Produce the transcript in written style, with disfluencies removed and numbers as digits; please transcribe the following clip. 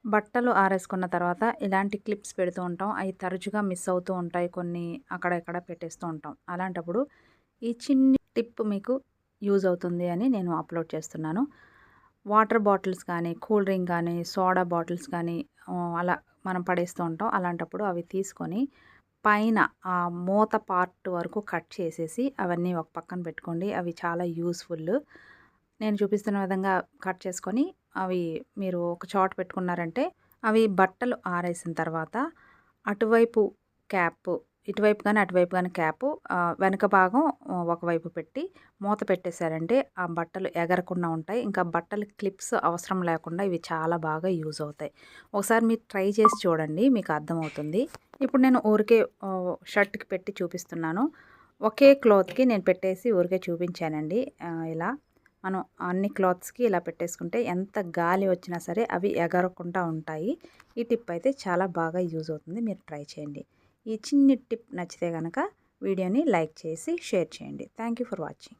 బట్టలు ఆరేసుకున్న తర్వాత ఇలాంటి క్లిప్స్ పెడుతూ ఉంటాం. అయి తరచుగా మిస్ అవుతూ ఉంటాయి. కొన్ని అక్కడ ఇక్కడ పెట్టేస్తూ ఉంటాం. అలాంటప్పుడు ఈ చిన్ని టిప్ మీకు యూజ్ అవుతుంది అని నేను అప్లోడ్ చేస్తున్నాను. వాటర్ బాటిల్స్ కానీ, కూల్ డ్రింక్ కానీ, సోడా బాటిల్స్ కానీ అలా మనం పడేస్తూ ఉంటాం. అలాంటప్పుడు అవి తీసుకొని పైన ఆ మూత పార్ట్ వరకు కట్ చేసేసి అవన్నీ ఒక పక్కన పెట్టుకోండి. అవి చాలా యూజ్‌ఫుల్. నేను చూపిస్తున్న విధంగా కట్ చేసుకొని అవి మీరు ఒక చోట పెట్టుకున్నారంటే అవి బట్టలు ఆరేసిన తర్వాత అటువైపు క్యాప్, ఇటువైపు గాని, అటువైపు గాని క్యాపు వెనక భాగం ఒకవైపు పెట్టి మూత పెట్టేశారంటే ఆ బట్టలు ఎగరకుండా ఉంటాయి. ఇంకా బట్టలు క్లిప్స్ అవసరం లేకుండా ఇవి చాలా బాగా యూజ్ అవుతాయి. ఒకసారి మీరు ట్రై చేసి చూడండి. మీకు అర్థమవుతుంది. ఇప్పుడు నేను ఊరికే షర్ట్‌కి పెట్టి చూపిస్తున్నాను. ఒకే క్లాత్‌కి నేను పెట్టేసి ఊరికే చూపించానండి. ఇలా మనం అన్ని క్లాత్స్‌కి ఇలా పెట్టేసుకుంటే ఎంత గాలి వచ్చినా సరే అవి ఎగరకుండా ఉంటాయి. ఈ టిప్ అయితే చాలా బాగా యూజ్ అవుతుంది. మీరు ట్రై చేయండి. ఈ చిన్ని టిప్ నచ్చితే గనక వీడియోని లైక్ చేసి షేర్ చేయండి. Thank you for watching.